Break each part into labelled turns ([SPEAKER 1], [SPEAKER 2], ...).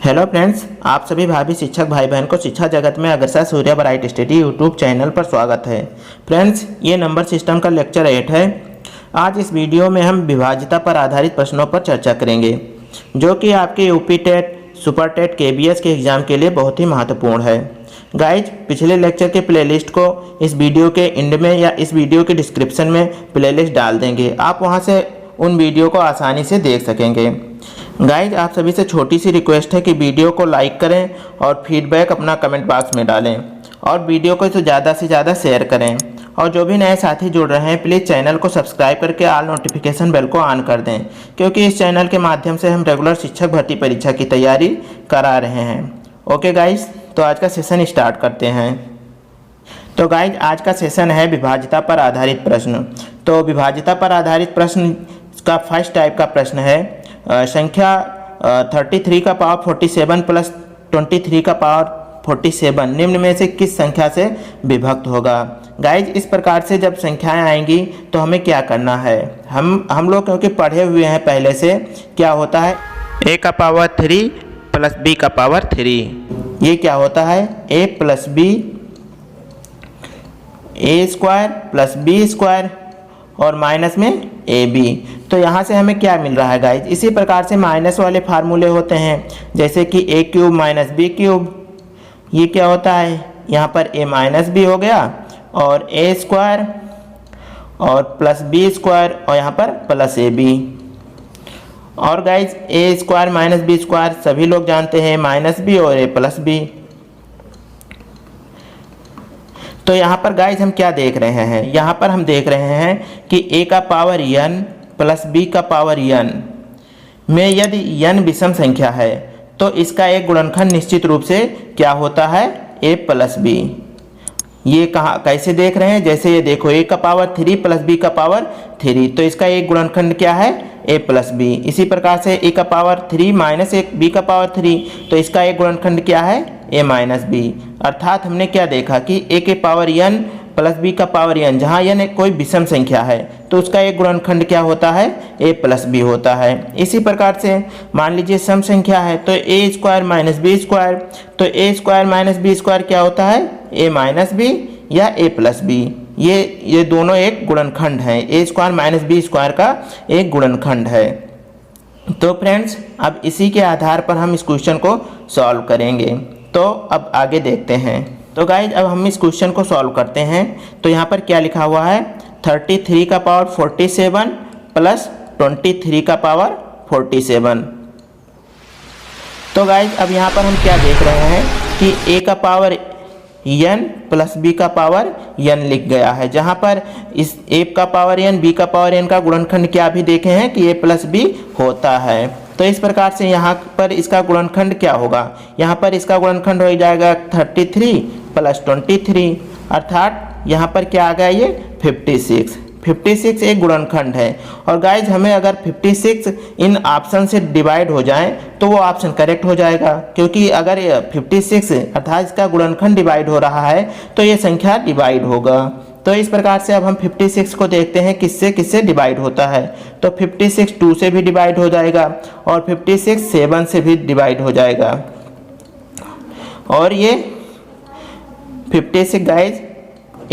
[SPEAKER 1] Hello friends, आप सभी भावी शिक्षक भाई बहन को शिक्षा जगत में अग्रसर सूर्य ब्राइट स्टडी यूट्यूब चैनल पर स्वागत है। फ्रेंड्स, ये नंबर सिस्टम का लेक्चर 8 है। आज इस वीडियो में हम विभाज्यता पर आधारित प्रश्नों पर चर्चा करेंगे, जो कि आपके UP TET, super TET, KBS के एग्जाम के लिए बहुत ही महत्वपूर्ण है। गाइज, पिछले लेक्चर के प्लेलिस्ट को इस वीडियो के एंड में या इस वीडियो के डिस्क्रिप्शन में प्लेलिस्ट डाल देंगे। आप वहां से उन वीडियो को आसानी से देख सकेंगे। गाइज, आप सभी से छोटी सी रिक्वेस्ट है कि वीडियो को लाइक करें और फीडबैक अपना कमेंट बॉक्स में डालें और वीडियो को से ज़्यादा शेयर करें। और जो भी नए साथी जुड़ रहे हैं, प्लीज़ चैनल को सब्सक्राइब करके ऑल नोटिफिकेशन बेल को ऑन कर दें, क्योंकि इस चैनल के माध्यम से हम रेगुलर शिक्षक भर्ती परीक्षा की तैयारी करा रहे हैं। ओके गाइज, तो आज का सेशन स्टार्ट करते हैं। तो गाइज, आज का सेशन है विभाज्यता पर आधारित प्रश्न। तो विभाज्यता पर आधारित प्रश्न का फर्स्ट टाइप का प्रश्न है, संख्या 33 का पावर 47 प्लस 23 का पावर 47 निम्न में से किस संख्या से विभक्त होगा। गाइज, इस प्रकार से जब संख्याएं आएंगी तो हमें क्या करना है, हम लोग क्योंकि पढ़े हुए हैं पहले से, क्या होता है a का पावर 3 प्लस b का पावर 3, ये क्या होता है a plus b, a square plus b square और माइनस में ए बी। तो यहाँ से हमें क्या मिल रहा है गाइज, इसी प्रकार से माइनस वाले फार्मूले होते हैं, जैसे कि ए क्यूब माइनस बी क्यूब, ये क्या होता है, यहाँ पर ए माइनस बी हो गया और ए स्क्वायर और प्लस बी स्क्वायर और यहाँ पर प्लस ए बी। और गाइज, ए स्क्वायर माइनस बी स्क्वायर सभी लोग जानते हैं, माइनस बी और ए प्लस बी। तो यहाँ पर गाइज हम क्या देख रहे हैं, यहाँ पर हम देख रहे हैं कि a का पावर n प्लस b का पावर n में यदि n विषम संख्या है तो इसका एक गुणनखंड निश्चित रूप से क्या होता है, a प्लस b। ये कहाँ कैसे देख रहे हैं, जैसे ये देखो a का पावर 3 प्लस b का पावर 3, तो इसका एक गुणनखंड क्या है, a प्लस b। इसी प्रकार से a का पावर 3 माइनस b का पावर 3, तो इसका एक गुणनखंड क्या है, a माइनस b। अर्थात हमने क्या देखा कि a के पावर n प्लस b का पावर n, जहाँ n एक कोई विषम संख्या है तो उसका एक गुणनखंड क्या होता है, a प्लस b होता है। इसी प्रकार से मान लीजिए सम संख्या है तो a square minus b square, तो a square minus b square क्या होता है, a माइनस b या a प्लस b। ये दोनों एक गुणनखंड हैं, a square minus b square का एक गुणनखंड है। तो फ्रेंड्स, अब इसी के आधार पर हम इस क्वेश्चन को सॉल्व करेंगे। तो अब आगे देखते हैं। तो गाइज, अब हम इस क्वेश्चन को सॉल्व करते हैं। तो यहाँ पर क्या लिखा हुआ है, 33 का पावर 47 प्लस 23 का पावर 47। तो गाइज, अब यहाँ पर हम क्या देख रहे हैं कि a का पावर n प्लस b का पावर n लिख गया है, जहाँ पर इस a का पावर n b का पावर n का गुणनखंड क्या भी देखे हैं कि a प्लस b होता है। तो इस प्रकार से यहाँ पर इसका गुणनखंड क्या होगा, यहाँ पर इसका गुणनखंड हो जाएगा 33 प्लस 23, अर्थात यहाँ पर क्या आ गया, ये 56 एक गुणनखंड है। और गाइज, हमें अगर 56 इन ऑप्शन से डिवाइड हो जाए तो वो ऑप्शन करेक्ट हो जाएगा, क्योंकि अगर 56 अर्थात इसका गुणनखंड डिवाइड हो रहा है तो ये संख्या डिवाइड होगा। तो इस प्रकार से अब हम 56 को देखते हैं किससे किससे डिवाइड होता है। तो 56 2 से भी डिवाइड हो जाएगा और 56 7 से भी डिवाइड हो जाएगा, और ये 56 गाइज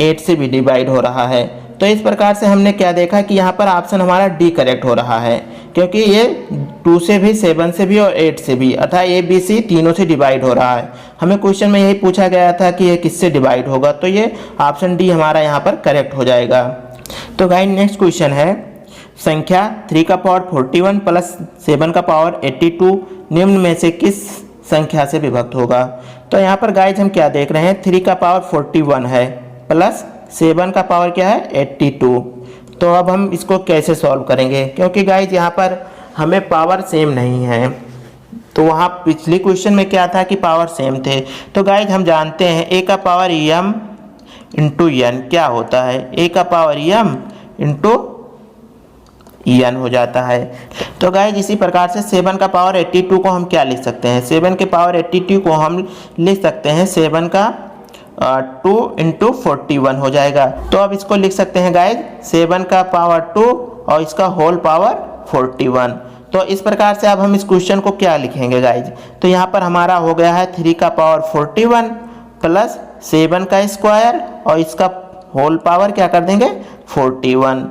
[SPEAKER 1] 8 से भी डिवाइड हो रहा है। तो इस प्रकार से हमने क्या देखा कि यहाँ पर ऑप्शन हमारा डी करेक्ट हो रहा है, क्योंकि ये 2 से भी, 7 से भी और 8 से भी, अर्थात ए बी सी तीनों से डिवाइड हो रहा है। हमें क्वेश्चन में यही पूछा गया था कि ये किससे डिवाइड होगा, तो ये ऑप्शन डी हमारा यहाँ पर करेक्ट हो जाएगा। तो गाइस, नेक्स्ट क्वेश्चन है, संख्या 3 का पावर 41 प्लस 7 का पावर 82 निम्न में से किस संख्या से विभक्त होगा। तो यहाँ पर गाइज हम क्या देख रहे हैं, 3 का पावर 41 है प्लस 7 का पावर क्या है, 82। तो अब हम इसको कैसे सॉल्व करेंगे, क्योंकि गाइज यहाँ पर हमें पावर सेम नहीं है। तो वहाँ पिछले क्वेश्चन में क्या था कि पावर सेम थे। तो गाइज हम जानते हैं a का पावर m इंटू n क्या होता है, a का पावर m इंटू n हो जाता है। तो गाइज, इसी प्रकार से 7 का पावर 82 को हम क्या लिख सकते हैं, 7 के पावर 82 को हम लिख सकते हैं 7 का 2 इंटू 41 हो जाएगा। तो अब इसको लिख सकते हैं गाइज 7 का पावर 2 और इसका होल पावर 41। तो इस प्रकार से अब हम इस क्वेश्चन को क्या लिखेंगे गाइज, तो यहाँ पर हमारा हो गया है 3 का पावर 41 प्लस 7 का स्क्वायर और इसका होल पावर क्या कर देंगे 41,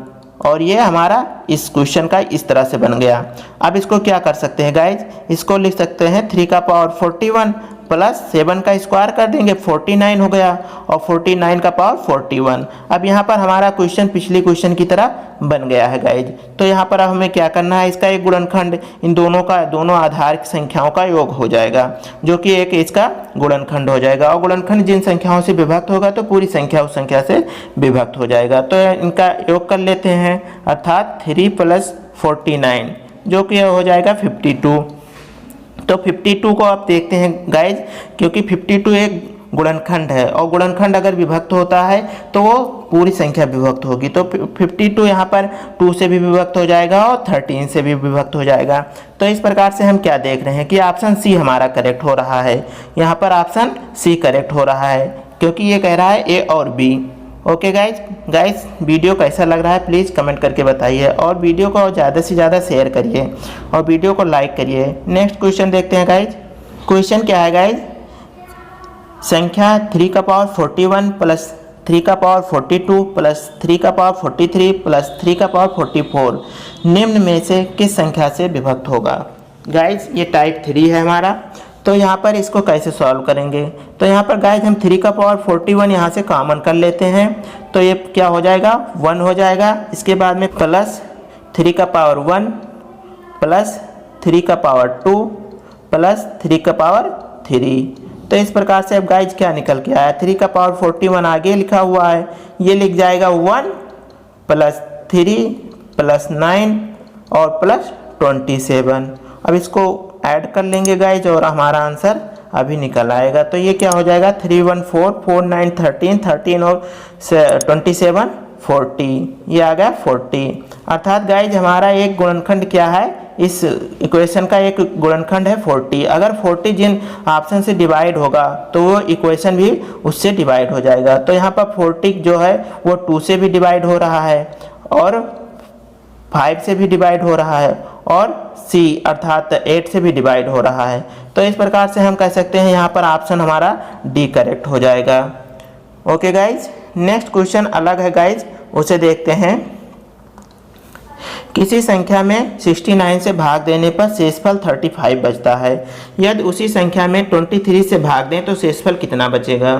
[SPEAKER 1] और ये हमारा इस क्वेश्चन का इस तरह से बन गया। अब इसको क्या कर सकते हैं गाइज, इसको लिख सकते हैं 3 का पावर 41 प्लस 7 का स्क्वायर कर देंगे 49 हो गया, और 49 का पावर 41। अब यहाँ पर हमारा क्वेश्चन पिछली क्वेश्चन की तरह बन गया है गाइज। तो यहाँ पर अब हमें क्या करना है, इसका एक गुणनखंड इन दोनों आधार की संख्याओं का योग हो जाएगा, जो कि एक इसका गुणनखंड हो जाएगा, और गुणनखंड जिन संख्याओं से विभक्त होगा तो पूरी संख्या उस संख्या से विभक्त हो जाएगा। तो इनका योग कर लेते हैं, अर्थात 3 प्लस 49 जो कि हो जाएगा 52। तो 52 को आप देखते हैं गाइज, क्योंकि 52 एक गुणनखंड है, और गुणनखंड अगर विभक्त होता है तो वो पूरी संख्या विभक्त होगी। तो 52 यहाँ पर 2 से भी विभक्त हो जाएगा और 13 से भी विभक्त हो जाएगा। तो इस प्रकार से हम क्या देख रहे हैं कि ऑप्शन सी हमारा करेक्ट हो रहा है। यहाँ पर ऑप्शन सी करेक्ट हो रहा है, क्योंकि ये कह रहा है ए और बी। ओके गाइज वीडियो कैसा लग रहा है प्लीज़ कमेंट करके बताइए, और वीडियो को ज़्यादा से ज़्यादा शेयर करिए और वीडियो को लाइक करिए। नेक्स्ट क्वेश्चन देखते हैं गाइज। क्वेश्चन क्या है गाइज, संख्या 3 का पावर 41 प्लस 3 का पावर 42 प्लस 3 का पावर 43 प्लस 3 का पावर 44 निम्न में से किस संख्या से विभक्त होगा। गाइज ये टाइप 3 है हमारा, तो यहाँ पर इसको कैसे सॉल्व करेंगे, तो यहाँ पर गाइज हम 3 का पावर 41 यहाँ से कॉमन कर लेते हैं, तो ये क्या हो जाएगा 1 हो जाएगा। इसके बाद में प्लस 3 का पावर 1 प्लस 3 का पावर 2 प्लस 3 का पावर 3। तो इस प्रकार से अब गाइज क्या निकल के आया, 3 का पावर 41 आगे लिखा हुआ है, ये लिख जाएगा 1 प्लस 3 प्लस 9 और प्लस 27। अब इसको ऐड कर लेंगे गाइज और हमारा आंसर अभी निकल आएगा। तो ये क्या हो जाएगा 3 1 4 4 9 13 13 और 27 40, ये आ गया 40। अर्थात गाइज हमारा एक गुणनखंड क्या है, इस इक्वेशन का एक गुणनखंड है 40। अगर 40 जिन ऑप्शन से डिवाइड होगा तो वो इक्वेशन भी उससे डिवाइड हो जाएगा। तो यहाँ पर 40 जो है वो 2 से भी डिवाइड हो रहा है और 5 से भी डिवाइड हो रहा है और C अर्थात 8 से भी डिवाइड हो रहा है। तो इस प्रकार से हम कह सकते हैं यहाँ पर ऑप्शन हमारा डी करेक्ट हो जाएगा। ओके गाइज, नेक्स्ट क्वेश्चन अलग है गाइज, उसे देखते हैं। किसी संख्या में 69 से भाग देने पर शेषफल 35 बचता है, यदि उसी संख्या में 23 से भाग दें तो शेषफल कितना बचेगा।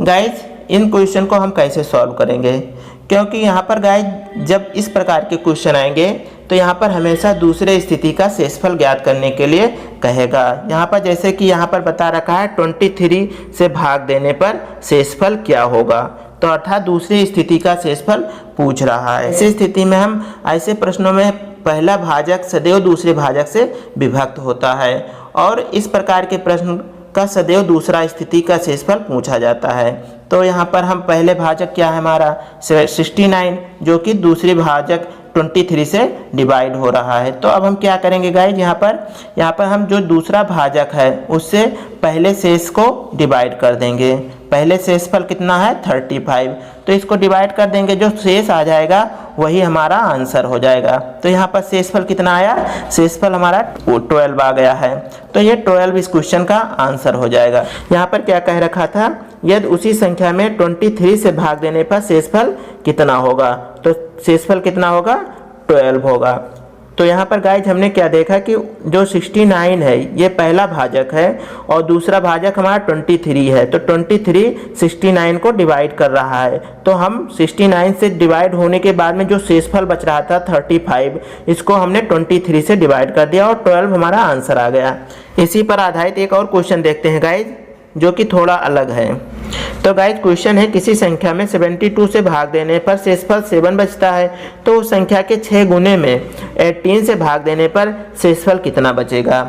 [SPEAKER 1] गाइज इन क्वेश्चन को हम कैसे सॉल्व करेंगे, क्योंकि यहाँ पर गाइज जब इस प्रकार के क्वेश्चन आएंगे तो यहाँ पर हमेशा दूसरे स्थिति का शेषफल ज्ञात करने के लिए कहेगा। यहाँ पर जैसे कि यहाँ पर बता रखा है 23 से भाग देने पर शेषफल क्या होगा, तो अर्थात दूसरी स्थिति का शेषफल पूछ रहा है। ऐसी स्थिति में हम ऐसे प्रश्नों में पहला भाजक सदैव दूसरे भाजक से विभक्त होता है, और इस प्रकार के प्रश्न का सदैव दूसरा स्थिति का शेषफल पूछा जाता है। तो यहाँ पर हम पहले भाजक क्या है हमारा 69, जो कि दूसरी भाजक 23 से डिवाइड हो रहा है। तो अब हम क्या करेंगे गाइज, यहाँ पर हम जो दूसरा भाजक है उससे पहले शेष को डिवाइड कर देंगे। पहले शेषफल कितना है 35, तो इसको डिवाइड कर देंगे, जो शेष आ जाएगा वही हमारा आंसर हो जाएगा। तो यहाँ पर शेषफल कितना आया, शेषफल हमारा 12 आ गया है, तो ये 12 इस क्वेश्चन का आंसर हो जाएगा। यहाँ पर क्या कह रखा था, यदि उसी संख्या में 23 से भाग देने पर शेषफल कितना होगा, तो शेषफल कितना होगा 12 होगा। तो यहाँ पर गाइज हमने क्या देखा कि जो 69 है ये पहला भाजक है और दूसरा भाजक हमारा 23 है, तो 23 69 को डिवाइड कर रहा है। तो हम 69 से डिवाइड होने के बाद में जो शेषफल बच रहा था 35, इसको हमने 23 से डिवाइड कर दिया और 12 हमारा आंसर आ गया। इसी पर आधारित एक और क्वेश्चन देखते हैं गाइज, जो कि थोड़ा अलग है। तो गाइज क्वेश्चन है, किसी संख्या में 72 से भाग देने पर शेषफल 7 बचता है, तो उस संख्या के 6 गुने में 18 से भाग देने पर शेषफल कितना बचेगा।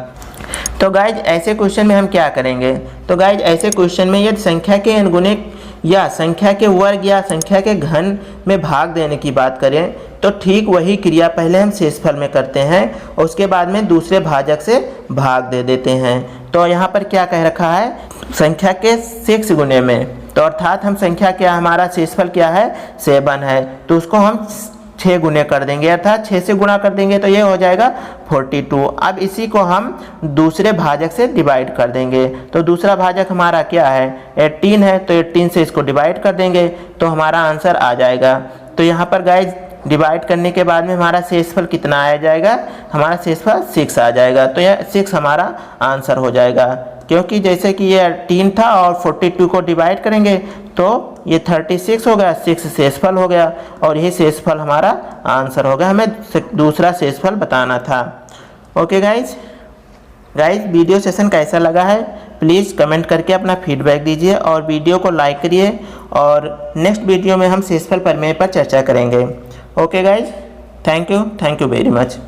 [SPEAKER 1] तो गाइज ऐसे क्वेश्चन में हम क्या करेंगे, तो गाइज ऐसे क्वेश्चन में यदि संख्या के n गुने या संख्या के वर्ग या संख्या के घन में भाग देने की बात करें तो ठीक वही क्रिया पहले हम शेषफल में करते हैं और उसके बाद में दूसरे भाजक से भाग दे देते हैं। तो यहाँ पर क्या कह रखा है, संख्या के 6 गुने में, तो अर्थात हम संख्या क्या हमारा शेषफल क्या है 7 है, तो उसको हम 6 गुने कर देंगे, अर्थात 6 से गुणा कर देंगे तो ये हो जाएगा 42। अब इसी को हम दूसरे भाजक से डिवाइड कर देंगे। तो दूसरा भाजक हमारा क्या है, 18 है, तो 18 से इसको डिवाइड कर देंगे तो हमारा आंसर आ जाएगा। तो यहाँ पर गाइज डिवाइड करने के बाद में हमारा शेषफल कितना आ जाएगा, हमारा शेषफल 6 आ जाएगा। तो यह 6 हमारा आंसर हो जाएगा, क्योंकि जैसे कि ये 18 था और 42 को डिवाइड करेंगे तो ये 36 हो गया, 6 शेषफल हो गया और यही शेषफल हमारा आंसर हो गया। हमें दूसरा शेषफल बताना था। ओके गाइज, वीडियो सेशन कैसा लगा है प्लीज़ कमेंट करके अपना फीडबैक दीजिए और वीडियो को लाइक करिए और नेक्स्ट वीडियो में हम शेषफल प्रमेय पर चर्चा करेंगे। Okay guys, thank you very much.